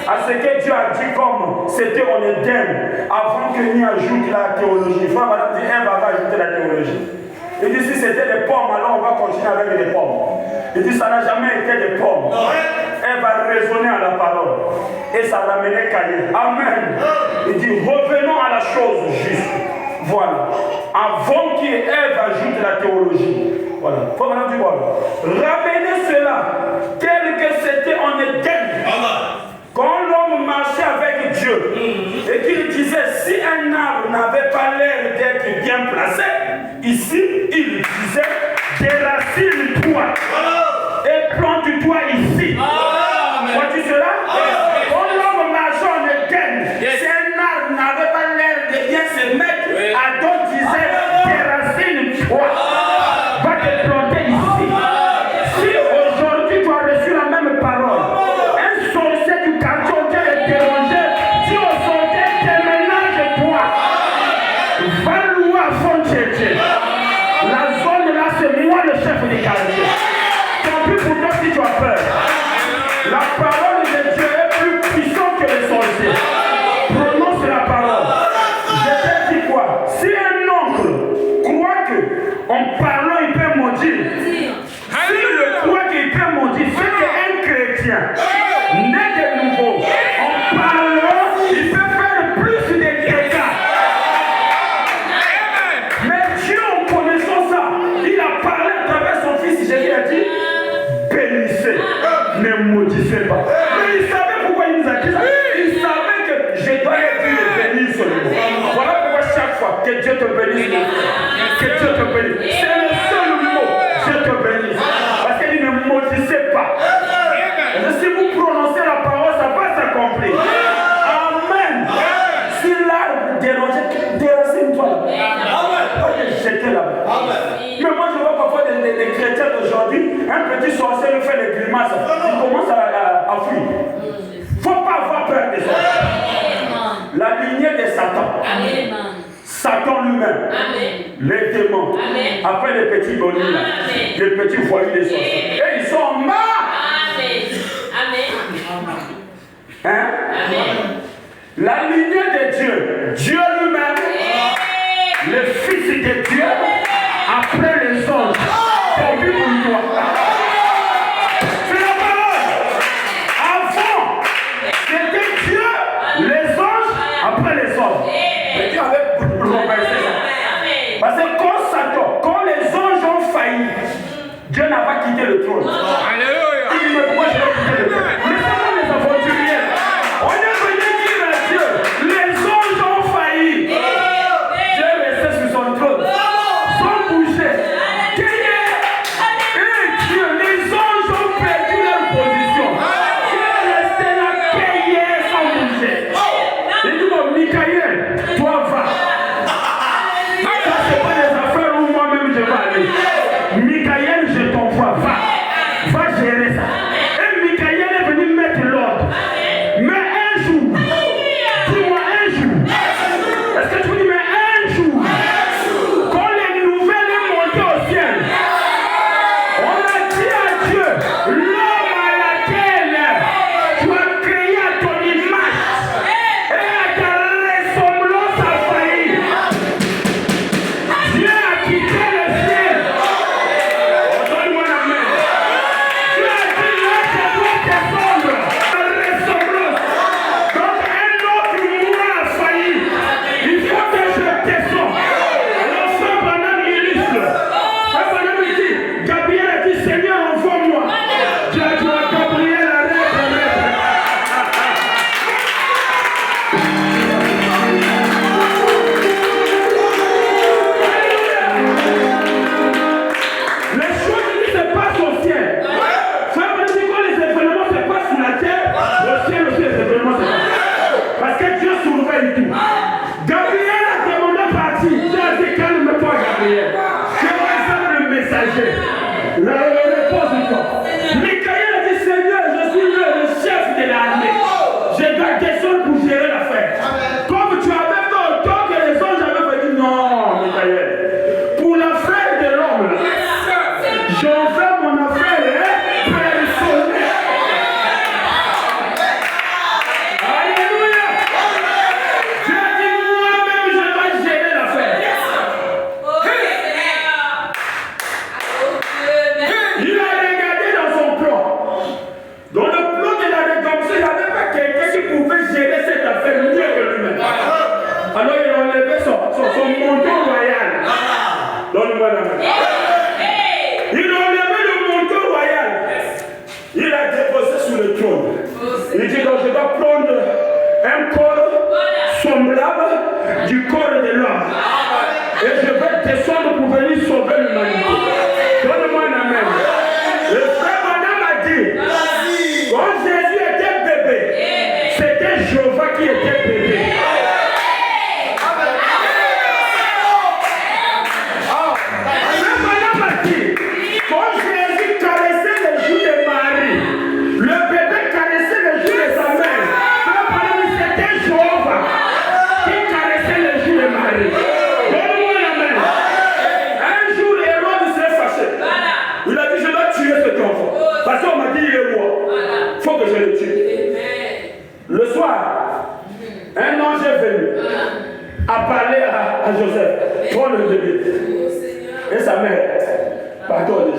À ce que Dieu a dit comme c'était en Éden, avant que n'y ajoute la théologie. Frère, madame dit, Ève va ajouter la théologie. Il dit, si c'était des pommes, alors on va continuer avec des pommes. Il dit, ça n'a jamais été des pommes. Elle va raisonner à la parole. Et ça l'amenait Caïn. Amen. Il dit, revenons à la chose juste. Voilà. Avant qu'Ève ajoute la théologie. Voilà. Faut maintenant dire voilà. Ramenez cela tel que c'était en Éden. Quand l'homme marchait avec Dieu et qu'il disait si un arbre n'avait pas l'air d'être bien placé, ici il disait déracine-toi et plante-toi ici. Vois-tu cela? Quand l'homme marchait en Éden, si un arbre n'avait pas l'air de bien se mettre, Adam disait déracine-toi. Va te planter ici. Si aujourd'hui tu as reçu la même parole, un sorcier du quartier auquel est dérangé, si au sorcier déménage-toi, va louer à fond Tchétché. La zone là, c'est moi le chef du quartier. Tant pis pour toi si tu as peur. La parole de Dieu est plus puissante que les sorciers. Prononce la parole. Je te dis quoi? Si un oncle croit que en parlant il peut maudire, s'il croit qu'il peut maudire, c'est qu'un chrétien né de nouveau, en parlant, il peut faire plus de dégâts. Mais Dieu, en connaissant ça, il a parlé à travers son fils. Jésus a dit, bénissez, ne maudissez pas. Mais il savait pourquoi il nous a dit ça. Il savait que je dois être béni sur le mot. Voilà pourquoi chaque fois que Dieu te bénisse, que Dieu te bénisse. C'est le seul mot, Dieu te bénisse. Parce qu'il ne maudissez pas. Et si vous prononcez la parole, ça va s'accomplir. Amen. Si l'arbre dérangeait, déracine-toi là. Pas te jeter là-bas. Mais moi je vois parfois des chrétiens d'aujourd'hui, un petit sorcier lui fait des grimaces, il commence à fuir. Il ne faut pas avoir peur des sorciers. La lignée de Satan. Satan lui-même, les démons, après les petits bonhommes, les petits voyous des sorciers. Et ils sont morts. Hein? La lignée de Dieu, Dieu lui-même, le Fils de Dieu, après les anges, pour lui pour toi. C'est la parole. Avant, c'était Dieu, les anges, après les anges. Mais Dieu avait renversé ça. Parce que quand les anges ont failli, Dieu n'a pas quitté le trône. Alléluia. Il dit, mais pourquoi je vais quitter le trône? Mais comment les aventuriers? On est venu dire à Dieu, les anges ont failli. Dieu est resté sur son trône, sans bouger. Dieu, les anges ont perdu leur position. Dieu est resté là, payé, sans bouger. Il dit, bon, Michael, toi va. Ça, c'est pas des affaires où moi-même je vais aller. Michael, je t'envoie, va. c'était Jéhovah qui était bébé. Quand Jésus caressait les joues de Marie, le bébé caressait les joues de sa mère. C'était Jéhovah qui caressait les joues de Marie. Donne-moi la main. Un jour, Hérode s'est fâché. Il a dit, je dois tuer cet enfant. Parce qu'on m'a dit, il est roi. Il faut que je le tue. Le soir, un ange est venu à parler à Joseph. Prends le bébé. Et sa mère, pardon,